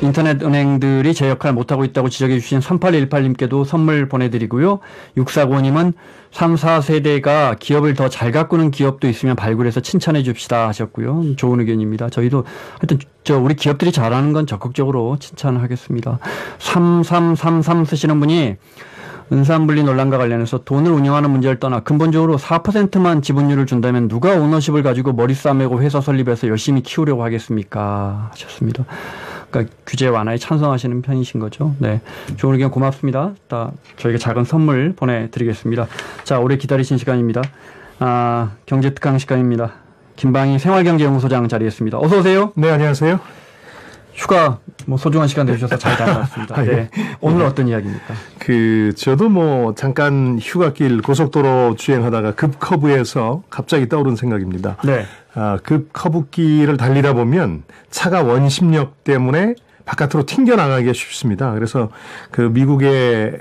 인터넷 은행들이 제 역할 못하고 있다고 지적해 주신 3818님께도 선물 보내드리고요. 6495님은 3, 4세대가 기업을 더 잘 가꾸는 기업도 있으면 발굴해서 칭찬해 줍시다 하셨고요. 좋은 의견입니다. 저희도 하여튼 우리 기업들이 잘하는 건 적극적으로 칭찬하겠습니다. 3333 쓰시는 분이 은산분리 논란과 관련해서 돈을 운영하는 문제를 떠나 근본적으로 4%만 지분율을 준다면 누가 오너십을 가지고 머리 싸매고 회사 설립해서 열심히 키우려고 하겠습니까? 하셨습니다. 그러니까 규제 완화에 찬성하시는 편이신 거죠. 네, 좋은 의견 고맙습니다. 저희가 작은 선물 보내드리겠습니다. 자, 오래 기다리신 시간입니다. 경제특강 시간입니다. 김방희 생활경제연구소장 자리했습니다. 어서 오세요. 네, 안녕하세요. 휴가 소중한 시간 내주셔서 잘 다녀왔습니다. 네. 오늘 어떤 이야기입니까? 저도 잠깐 휴가길 고속도로 주행하다가 급커브에서 갑자기 떠오른 생각입니다. 네. 급커브길을 달리다 보면 차가 원심력 때문에 바깥으로 튕겨나가기가 쉽습니다. 그래서 미국의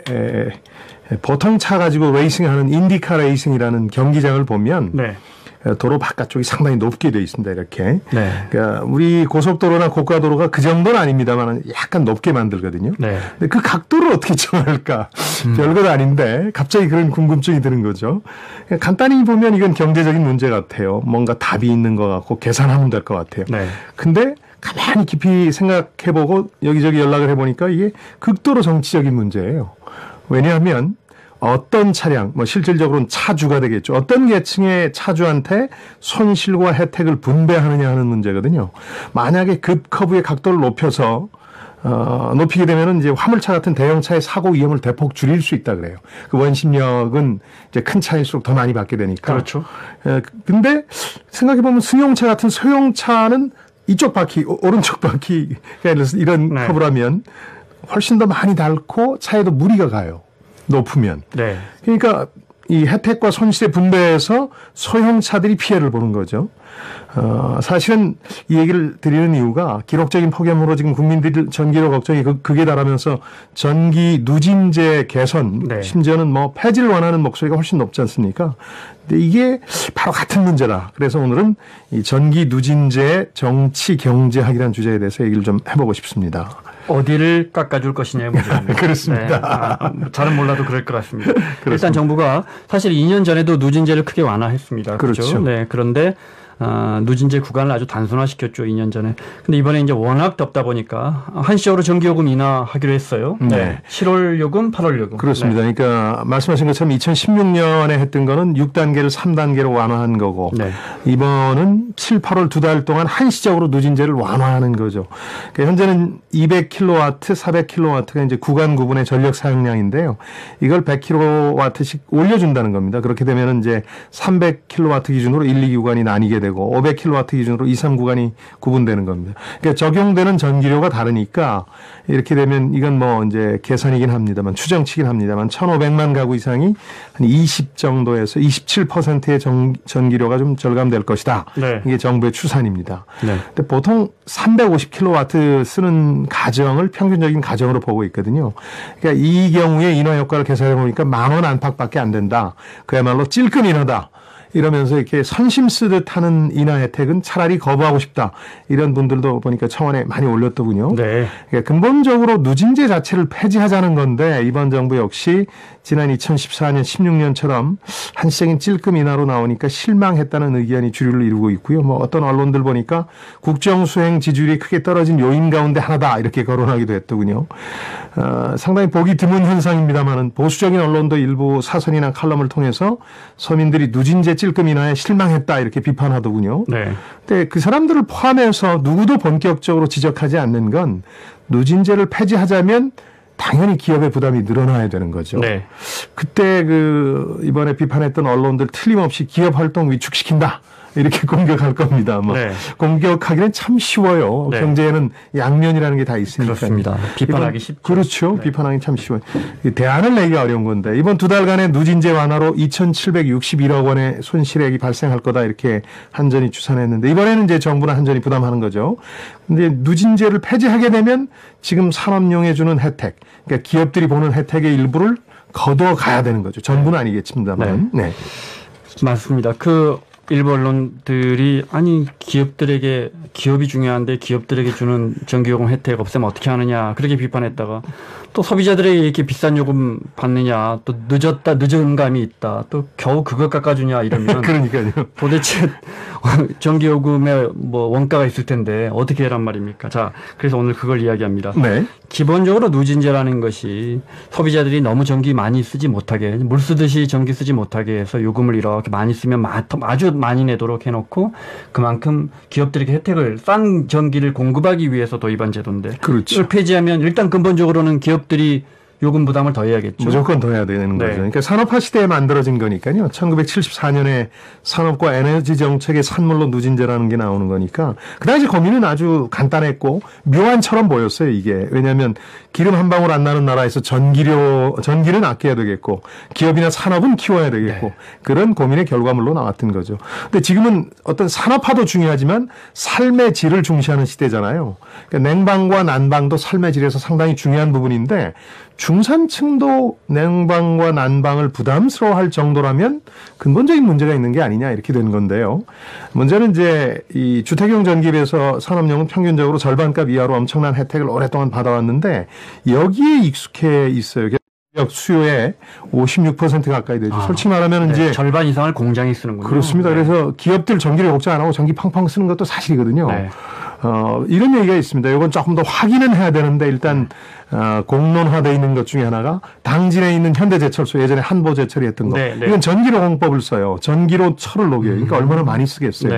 보통 차 가지고 레이싱하는 인디카 레이싱이라는 경기장을 보면 네. 도로 바깥쪽이 상당히 높게 되어 있습니다. 이렇게. 네. 그러니까 우리 고속도로나 고가도로가 그 정도는 아닙니다만 약간 높게 만들거든요. 네. 근데 그 각도를 어떻게 정할까? 별것 아닌데 갑자기 그런 궁금증이 드는 거죠. 간단히 보면 이건 경제적인 문제 같아요. 뭔가 답이 있는 것 같고 계산하면 될 것 같아요. 네. 근데 가만히 깊이 생각해보고 여기저기 연락을 해보니까 이게 극도로 정치적인 문제예요. 왜냐하면 어떤 차량, 실질적으로는 차주가 되겠죠. 어떤 계층의 차주한테 손실과 혜택을 분배하느냐 하는 문제거든요. 만약에 급커브의 각도를 높여서 높이게 되면은 이제 화물차 같은 대형차의 사고 위험을 대폭 줄일 수 있다 그래요. 그 원심력은 이제 큰 차일수록 더 많이 받게 되니까. 그렇죠. 근데 생각해 보면 승용차 같은 소형차는 이쪽 바퀴, 오른쪽 바퀴가 이런 네. 커브라면 훨씬 더 많이 닳고 차에도 무리가 가요. 높으면. 네. 그러니까 이 혜택과 손실의 분배에서 소형차들이 피해를 보는 거죠. 사실은 이 얘기를 드리는 이유가 기록적인 폭염으로 지금 국민들이 전기료 걱정이 극에 달하면서 전기 누진제 개선, 네. 심지어는 폐지를 원하는 목소리가 훨씬 높지 않습니까? 근데 이게 바로 같은 문제다. 그래서 오늘은 이 전기 누진제 정치 경제학이라는 주제에 대해서 얘기를 좀 해보고 싶습니다. 어디를 깎아줄 것이냐의 문제입니다. 그렇습니다. 네. 잘은 몰라도 그럴 것 같습니다. 일단 정부가 사실 2년 전에도 누진제를 크게 완화했습니다. 그렇죠. 네. 그런데 누진제 구간을 아주 단순화시켰죠, 2년 전에. 근데 이번에 이제 워낙 덥다 보니까 한시적으로 전기요금 인하하기로 했어요. 네. 7월 요금, 8월 요금. 그렇습니다. 네. 그러니까 말씀하신 것처럼 2016년에 했던 거는 6단계를 3단계로 완화한 거고 네. 이번은 7, 8월 두 달 동안 한시적으로 누진제를 완화하는 거죠. 그러니까 현재는 200kW, 400kW가 이제 구간 구분의 전력 사용량인데요. 이걸 100kW씩 올려준다는 겁니다. 그렇게 되면 이제 300kW 기준으로 1, 2구간이 나뉘게 되고 500kW 기준으로 2, 3구간이 구분되는 겁니다. 그러니까 적용되는 전기료가 다르니까 이렇게 되면 이건 이제 계산이긴 합니다만 추정치긴 합니다만 1,500만 가구 이상이 한 20 정도에서 27%의 전기료가 좀 절감될 것이다. 네. 이게 정부의 추산입니다. 네. 근데 보통 350kW 쓰는 가정을 평균적인 가정으로 보고 있거든요. 그러니까 이 경우에 인하 효과를 계산해 보니까 10,000원 안팎밖에 안 된다. 그야말로 찔끔 인하다. 이러면서 이렇게 선심 쓰듯 하는 인하 혜택은 차라리 거부하고 싶다. 이런 분들도 보니까 청원에 많이 올렸더군요. 네. 그러니까 근본적으로 누진제 자체를 폐지하자는 건데 이번 정부 역시 지난 2014년, 16년처럼 한시적인 찔끔 인하로 나오니까 실망했다는 의견이 주류를 이루고 있고요. 어떤 언론들 보니까 국정수행 지지율이 크게 떨어진 요인 가운데 하나다. 이렇게 거론하기도 했더군요. 상당히 보기 드문 현상입니다만은 보수적인 언론도 일부 사설이나 칼럼을 통해서 서민들이 누진제 찔끔 인하에 실망했다. 이렇게 비판하더군요. 네. 근데 그 사람들을 포함해서 누구도 본격적으로 지적하지 않는 건 누진제를 폐지하자면 당연히 기업의 부담이 늘어나야 되는 거죠. 네. 그때 이번에 비판했던 언론들 틀림없이 기업 활동 위축시킨다. 이렇게 공격할 겁니다. 네. 공격하기는 참 쉬워요. 네. 경제에는 양면이라는 게 다 있으니까. 그렇습니다. 비판하기 쉽죠. 그렇죠. 네. 비판하기 참 쉬워요. 대안을 내기가 어려운 건데 이번 두 달간의 누진제 완화로 2,761억 원의 손실액이 발생할 거다 이렇게 한전이 추산했는데 이번에는 이제 정부나 한전이 부담하는 거죠. 근데 누진제를 폐지하게 되면 지금 산업용에 주는 혜택, 그러니까 기업들이 보는 혜택의 일부를 거둬 가야 되는 거죠. 전부는 아니겠습니다만. 네. 네. 맞습니다. 일부 언론들이 아니 기업이 중요한데 기업들에게 주는 전기요금 혜택 없애면 어떻게 하느냐 그렇게 비판했다가 또 소비자들에게 이렇게 비싼 요금 받느냐 또 늦은 감이 있다 또 겨우 그것 깎아주냐 이러면 그러니까요. 도대체 전기요금에 뭐 원가가 있을 텐데 어떻게 해란 말입니까? 자, 그래서 오늘 그걸 이야기합니다. 네. 기본적으로 누진제라는 것이 소비자들이 너무 전기 많이 쓰지 못하게 물 쓰듯이 전기 쓰지 못하게 해서 요금을 이렇게 많이 쓰면 아주 많이 내도록 해놓고 그만큼 기업들에게 혜택을 싼 전기를 공급하기 위해서 도입한 제도인데 그렇죠. 이걸 폐지하면 일단 근본적으로는 기업들이 요금 부담을 더 해야겠죠. 무조건 더 해야 되는 거죠. 그러니까 산업화 시대에 만들어진 거니까요. 1974년에 산업과 에너지 정책의 산물로 누진제라는 게 나오는 거니까 그 당시 고민은 아주 간단했고 묘안처럼 보였어요. 이게. 왜냐하면 기름 한 방울 안 나는 나라에서 전기는 아껴야 되겠고 기업이나 산업은 키워야 되겠고 그런 고민의 결과물로 나왔던 거죠. 근데 지금은 어떤 산업화도 중요하지만 삶의 질을 중시하는 시대잖아요. 그러니까 냉방과 난방도 삶의 질에서 상당히 중요한 부분인데 중산층도 냉방과 난방을 부담스러워할 정도라면 근본적인 문제가 있는 게 아니냐 이렇게 된 건데요. 문제는 이제 이 주택용 전기에서 산업용은 평균적으로 절반값 이하로 엄청난 혜택을 오랫동안 받아왔는데 여기에 익숙해 있어요. 수요의 56% 가까이 되죠. 솔직히 말하면 이제 절반 이상을 공장이 쓰는군요. 그렇습니다. 그래서 기업들 전기를 걱정 안 하고 전기 팡팡 쓰는 것도 사실이거든요. 이런 얘기가 있습니다. 이건 조금 더 확인은 해야 되는데 일단 공론화되어 있는 것 중에 하나가 당진에 있는 현대제철소 예전에 한보제철이 했던 거. 이건 전기로 공법을 써요. 전기로 철을 녹여요. 그러니까 얼마나 많이 쓰겠어요.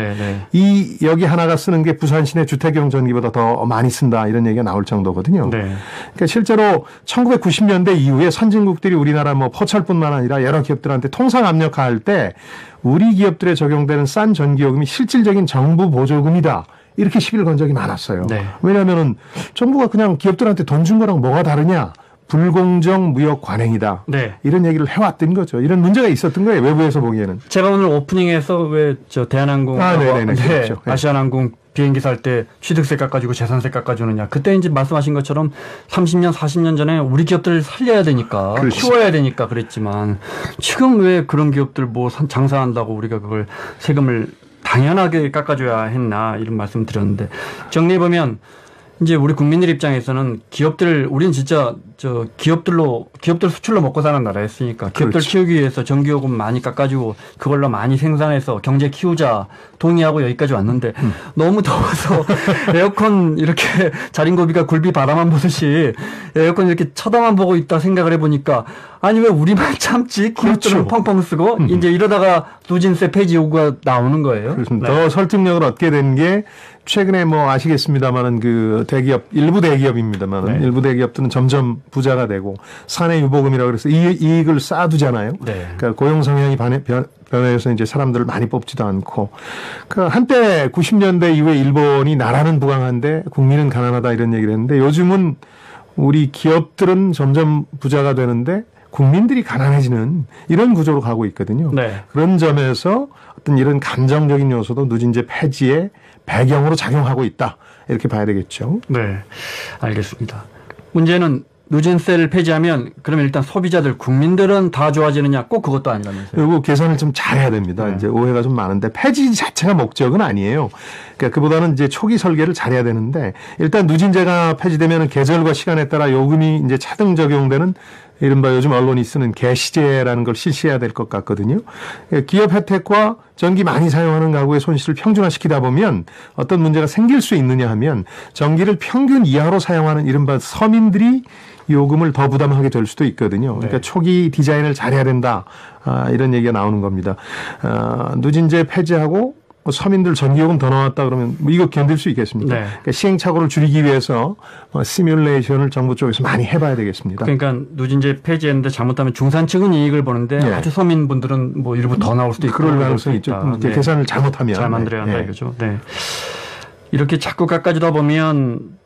여기 하나가 쓰는 게 부산 시내 주택용 전기보다 더 많이 쓴다 이런 얘기가 나올 정도거든요. 그러니까 실제로 1990년대 이후에 선진국들이 우리나라 뭐 포철뿐만 아니라 여러 기업들한테 통상 압력화할 때 우리 기업들에 적용되는 싼 전기요금이 실질적인 정부 보조금이다. 이렇게 시비를 건 적이 많았어요. 왜냐하면은 정부가 그냥 기업들한테 돈 준 거랑 뭐가 다르냐. 불공정 무역 관행이다. 이런 얘기를 해왔던 거죠. 이런 문제가 있었던 거예요. 외부에서 보기에는. 제가 오늘 오프닝에서 왜 대한항공, 그렇죠. 아시아나항공 비행기 살 때 취득세 깎아주고 재산세 깎아주느냐. 그때 이제 말씀하신 것처럼 30년, 40년 전에 우리 기업들을 살려야 되니까 키워야 되니까 그랬지만 지금 왜 그런 기업들 뭐 장사한다고 우리가 그걸 세금을 당연하게 깎아줘야 했나 이런 말씀 드렸는데 정리해보면 이제 우리 국민들 입장에서는 우린 진짜 기업들 수출로 먹고 사는 나라였으니까 기업들 키우기 위해서 전기요금 많이 깎아주고 그걸로 많이 생산해서 경제 키우자 동의하고 여기까지 왔는데 너무 더워서 에어컨 이렇게 자린고비가 굴비 바라만 보듯이 에어컨 이렇게 쳐다만 보고 있다 생각을 해보니까 아니 왜 우리만 참지 기업들은 펑펑 쓰고 이제 이러다가 누진세 폐지 요구가 나오는 거예요. 그렇습니다. 더 설득력을 얻게 된 게 최근에 뭐 아시겠습니다만은 그 일부 대기업입니다만은 일부 대기업들은 점점 부자가 되고 사내 유보금이라고 그래서 이익을 쌓아두잖아요. 그러니까 고용 성향이 변해서 이제 사람들을 많이 뽑지도 않고 그 한때 90년대 이후에 일본이 나라는 부강한데 국민은 가난하다 이런 얘기를 했는데 요즘은 우리 기업들은 점점 부자가 되는데 국민들이 가난해지는 이런 구조로 가고 있거든요. 그런 점에서 어떤 이런 감정적인 요소도 누진제 폐지의 배경으로 작용하고 있다. 이렇게 봐야 되겠죠. 네, 알겠습니다. 문제는 누진세를 폐지하면 그러면 일단 소비자들, 국민들은 다 좋아지느냐 꼭 그것도 아니라면서요. 그리고 계산을 좀 잘해야 됩니다. 이제 오해가 좀 많은데 폐지 자체가 목적은 아니에요. 그러니까 그보다는 이제 초기 설계를 잘해야 되는데 일단 누진제가 폐지되면 계절과 시간에 따라 요금이 이제 차등 적용되는 이른바 요즘 언론이 쓰는 개시제라는 걸 실시해야 될 것 같거든요. 기업 혜택과 전기 많이 사용하는 가구의 손실을 평준화시키다 보면 어떤 문제가 생길 수 있느냐 하면 전기를 평균 이하로 사용하는 이른바 서민들이 요금을 더 부담하게 될 수도 있거든요. 그러니까 초기 디자인을 잘해야 된다. 이런 얘기가 나오는 겁니다. 누진제 폐지하고 서민들 전기요금 더 나왔다 그러면 이거 견딜 수 있겠습니까? 그러니까 시행착오를 줄이기 위해서 시뮬레이션을 정부 쪽에서 많이 해봐야 되겠습니다. 그러니까 누진제 폐지했는데 잘못하면 중산층은 이익을 보는데 아주 서민분들은 뭐 일부 더 나올 수도 있고 그럴 가능성이 있죠. 계산을 잘못하면. 잘 만들어야 한다 이거죠. 이렇게 자꾸 깎아주다 보면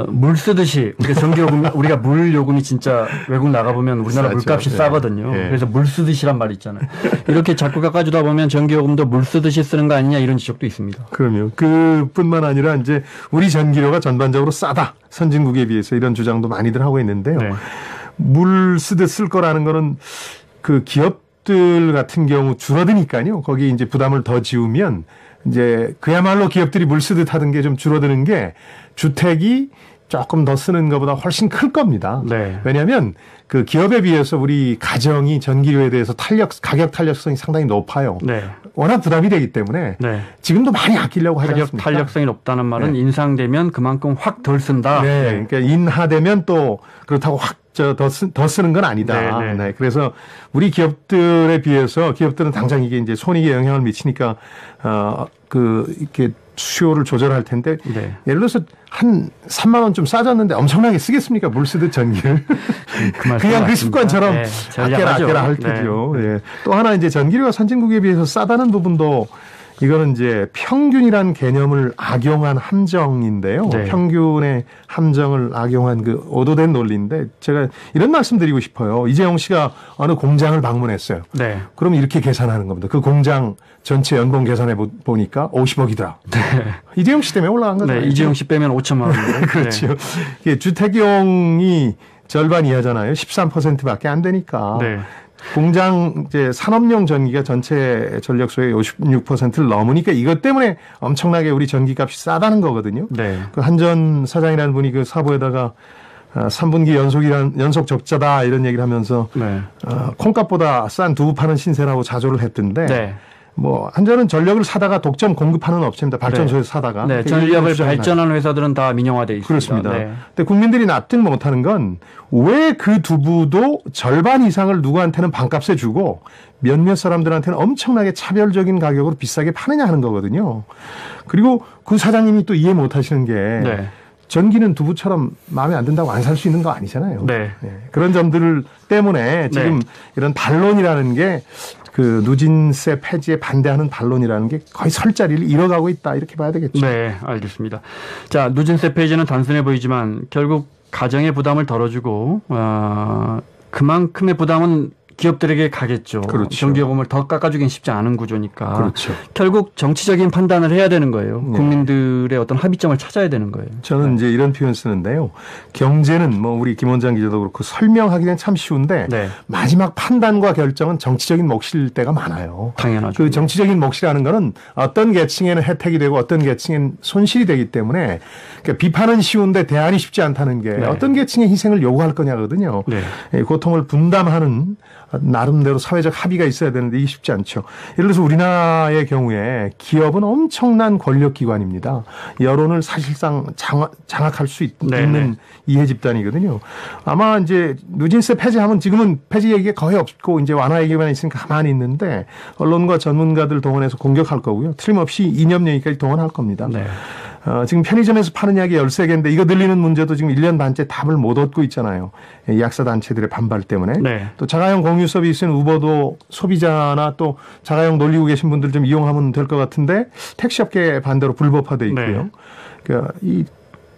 물 쓰듯이 우리가 전기요금 우리가 물 요금이 진짜 외국 나가 보면 우리나라 물값이 싸거든요. 그래서 물 쓰듯이란 말이 있잖아요. 이렇게 자꾸 깎아주다 보면 전기요금도 물 쓰듯이 쓰는 거 아니냐 이런 지적도 있습니다. 그럼요. 그뿐만 아니라 이제 우리 전기료가 전반적으로 싸다. 선진국에 비해서 이런 주장도 많이들 하고 있는데요. 물 쓰듯 쓸 거라는 거는 그 기업 기업들 같은 경우 줄어드니까요. 거기 이제 부담을 더 지우면 이제 그야말로 기업들이 물 쓰듯 하던 게 좀 줄어드는 게 주택이 조금 더 쓰는 것보다 훨씬 클 겁니다. 네. 왜냐하면 그 기업에 비해서 우리 가정이 전기료에 대해서 가격 탄력성이 상당히 높아요. 네. 워낙 부담이 되기 때문에 네. 지금도 많이 아끼려고 하지 가격 않습니까? 탄력성이 높다는 말은 네. 인상되면 그만큼 확 덜 쓴다. 네. 그러니까 인하되면 또 그렇다고 확 더 쓰는 건 아니다. 네, 네. 네. 그래서 우리 기업들에 비해서 기업들은 당장 이게 이제 손익에 영향을 미치니까 이렇게 수요를 조절할 텐데 네. 예를 들어서 한 3만 원 좀 싸졌는데 엄청나게 쓰겠습니까? 물 쓰듯 전기를. 그냥 그 습관처럼 네, 아껴라 할 테죠. 네. 예. 또 하나 이제 전기료가 선진국에 비해서 싸다는 부분도 이거는 이제 평균이라는 개념을 악용한 함정인데요. 네. 평균의 함정을 악용한 그 오도된 논리인데 제가 이런 말씀드리고 싶어요. 이재용 씨가 어느 공장을 방문했어요. 네. 그럼 이렇게 계산하는 겁니다. 그 공장 전체 연봉 계산해 보니까 50억이더라. 네. 이재용 씨 때문에 올라간 거죠. 네. 이재용 씨 빼면 5천만 원인데. 그렇죠. 이게 주택용이 절반 이하잖아요. 13%밖에 안 되니까. 네. 공장 이제 산업용 전기가 전체 전력소의 56%를 넘으니까 이것 때문에 엄청나게 우리 전기값이 싸다는 거거든요. 네. 그 한전 사장이라는 분이 그 사보에다가 3분기 연속 적자다 이런 얘기를 하면서 네. 콩값보다 싼 두부 파는 신세라고 자조를 했던데 네. 뭐 한전은 전력을 사다가 독점 공급하는 업체입니다. 발전소에서 사다가. 네. 전력을 발전하는 회사들은 다 민영화돼 있습니다. 그렇습니다. 네. 근데 국민들이 납득 못하는 건 왜 그 두부도 절반 이상을 누구한테는 반값에 주고 몇몇 사람들한테는 엄청나게 차별적인 가격으로 비싸게 파느냐 하는 거거든요. 그리고 그 사장님이 또 이해 못하시는 게 네. 전기는 두부처럼 마음에 안 든다고 안 살 수 있는 거 아니잖아요. 네. 그런 점들 때문에 지금 이런 반론이라는 게 그 누진세 폐지에 반대하는 반론이라는 게 거의 설 자리를 잃어가고 있다 이렇게 봐야 되겠죠. 네, 알겠습니다. 자, 누진세 폐지는 단순해 보이지만 결국 가정의 부담을 덜어주고 그만큼의 부담은 기업들에게 가겠죠. 그렇죠. 전기요금을 더 깎아주긴 쉽지 않은 구조니까. 그렇죠. 결국 정치적인 판단을 해야 되는 거예요. 국민들의 어떤 합의점을 찾아야 되는 거예요. 저는 이제 이런 표현 쓰는데요. 경제는 뭐 우리 김 원장 기자도 그렇고 설명하기는 참 쉬운데 네. 마지막 판단과 결정은 정치적인 몫일 때가 많아요. 당연하죠. 그 정치적인 몫이라는 거는 어떤 계층에는 혜택이 되고 어떤 계층엔 손실이 되기 때문에 그러니까 비판은 쉬운데 대안이 쉽지 않다는 게 어떤 계층의 희생을 요구할 거냐거든요. 네. 고통을 분담하는 나름대로 사회적 합의가 있어야 되는데 이게 쉽지 않죠. 예를 들어서 우리나라의 경우에 기업은 엄청난 권력기관입니다. 여론을 사실상 장악할 수 있는 이해 집단이거든요. 아마 이제 누진세 폐지하면 지금은 폐지 얘기가 거의 없고 이제 완화 얘기만 있으니까 가만히 있는데 언론과 전문가들 동원해서 공격할 거고요. 틀림없이 이념 얘기까지 동원할 겁니다. 네. 지금 편의점에서 파는 약이 13개인데 이거 늘리는 문제도 지금 1년 반째 답을 못 얻고 있잖아요. 약사 단체들의 반발 때문에. 네. 또 자가용 공유 서비스인 우버도 소비자나 또 자가용 놀리고 계신 분들 좀 이용하면 될 것 같은데 택시업계 반대로 불법화돼 있고요. 네. 그러니까 이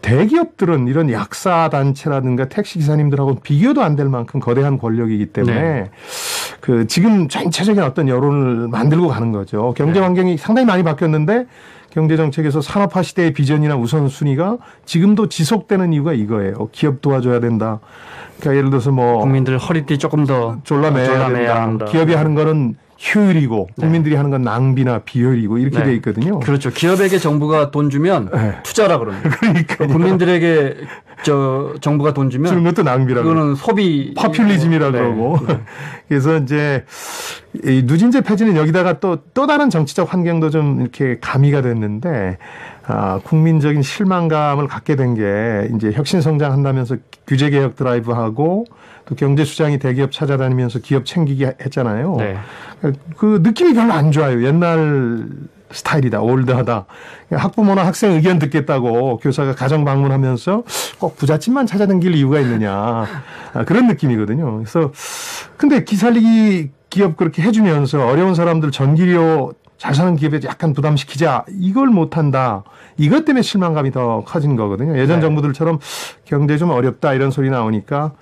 대기업들은 이런 약사 단체라든가 택시 기사님들하고 비교도 안 될 만큼 거대한 권력이기 때문에 네. 그 지금 전체적인 어떤 여론을 만들고 가는 거죠. 경제 환경이 상당히 많이 바뀌었는데 경제 정책에서 산업화 시대의 비전이나 우선순위가 지금도 지속되는 이유가 이거예요. 기업 도와줘야 된다. 그러니까 예를 들어서 뭐 국민들 허리띠 조금 더 졸라매야 된다. 한다. 기업이 하는 거는 효율이고 국민들이 하는 건 낭비나 비효율이고 이렇게 돼 있거든요. 그렇죠. 기업에게 정부가 돈 주면 투자라 그럽니다. 그러니까 국민들에게 정부가 돈 주면 주는 것도 낭비라고. 그거는 소비 퍼퓰리즘이라 그러고. 그래서 이제 이 누진제 폐지는 여기다가 또 다른 정치적 환경도 좀 이렇게 가미가 됐는데 국민적인 실망감을 갖게 된 게 이제 혁신 성장한다면서 규제 개혁 드라이브하고 또 경제 수장이 대기업 찾아다니면서 기업 챙기기 했잖아요. 네. 그 느낌이 별로 안 좋아요. 옛날 스타일이다, 올드하다. 학부모나 학생 의견 듣겠다고 교사가 가정 방문하면서 꼭 부잣집만 찾아다닐 이유가 있느냐. 그런 느낌이거든요. 그래서 근데 기살리기 기업 그렇게 해주면서 어려운 사람들 전기료 잘 사는 기업에 약간 부담시키자. 이걸 못한다. 이것 때문에 실망감이 더 커진 거거든요. 예전 정부들처럼 경제 좀 어렵다 이런 소리 나오니까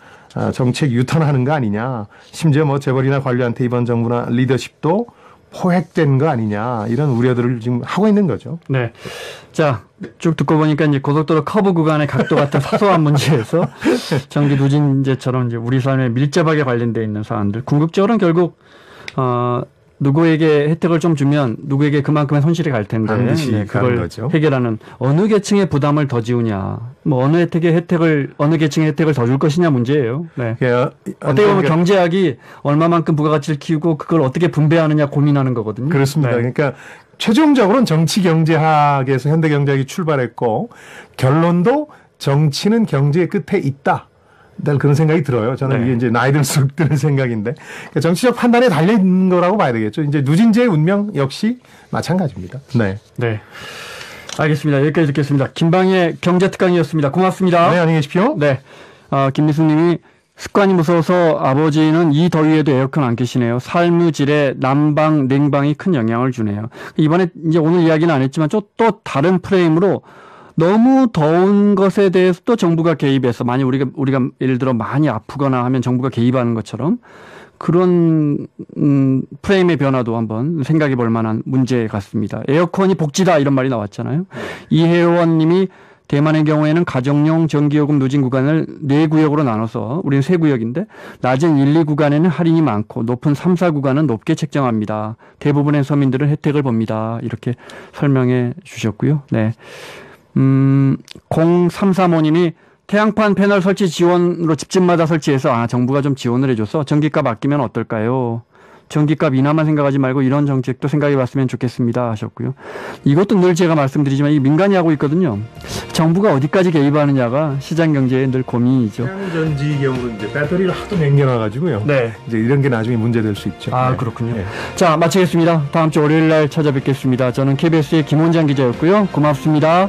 정책 유턴하는 거 아니냐. 심지어 뭐 재벌이나 관료한테 이번 정부나 리더십도 포획된 거 아니냐. 이런 우려들을 지금 하고 있는 거죠. 네. 자, 쭉 듣고 보니까 이제 고속도로 커브 구간의 각도 같은 사소한 문제에서 전기 누진제처럼 이제 우리 삶에 밀접하게 관련되어 있는 사안들. 궁극적으로는 결국 누구에게 혜택을 좀 주면 누구에게 그만큼의 손실이 갈 텐데 반드시 그걸 거죠. 해결하는 어느 계층의 부담을 더 지우냐, 뭐 어느 계층의 혜택을 더 줄 것이냐 문제예요. 네. 어떻게 보면 경제학이 얼마만큼 부가가치를 키우고 그걸 어떻게 분배하느냐 고민하는 거거든요. 그렇습니다. 네. 그러니까 최종적으로는 정치경제학에서 현대경제학이 출발했고 결론도 정치는 경제의 끝에 있다. 난 그런 생각이 들어요. 저는 네. 이게 이제 나이 들수록 드는 생각인데 그러니까 정치적 판단에 달려 있는 거라고 봐야 되겠죠. 이제 누진제의 운명 역시 마찬가지입니다. 네. 네. 알겠습니다. 여기까지 듣겠습니다. 김방의 경제특강이었습니다. 고맙습니다. 네, 안녕히 계십시오. 네. 김미숙님이 습관이 무서워서 아버지는 이 더위에도 에어컨 안 켜시네요. 삶의 질에 난방, 냉방이 큰 영향을 주네요. 이번에 이제 오늘 이야기는 안 했지만 또 다른 프레임으로 너무 더운 것에 대해서 또 정부가 개입해서 만약 우리가 예를 들어 많이 아프거나 하면 정부가 개입하는 것처럼 그런 프레임의 변화도 한번 생각해 볼 만한 문제 같습니다. 에어컨이 복지다 이런 말이 나왔잖아요. 이혜원 님이 대만의 경우에는 가정용 전기요금 누진 구간을 4구역으로 나눠서 우리는 3구역인데 낮은 1, 2구간에는 할인이 많고 높은 3, 4구간은 높게 책정합니다. 대부분의 서민들은 혜택을 봅니다. 이렇게 설명해 주셨고요. 네. 0335님이 태양판 패널 설치 지원으로 집집마다 설치해서 정부가 좀 지원을 해줘서 전기값 아끼면 어떨까요? 전기값 인하만 생각하지 말고 이런 정책도 생각해 봤으면 좋겠습니다 하셨고요. 이것도 늘 제가 말씀드리지만 이 민간이 하고 있거든요. 정부가 어디까지 개입하느냐가 시장 경제의 늘 고민이죠. 태양전지 경우로 이제 배터리를 하도 남겨놔가지고요. 네. 이제 이런 게 나중에 문제될 수 있죠. 아, 네. 그렇군요. 네. 자, 마치겠습니다. 다음 주 월요일 날 찾아뵙겠습니다. 저는 KBS의 김원장 기자였고요. 고맙습니다.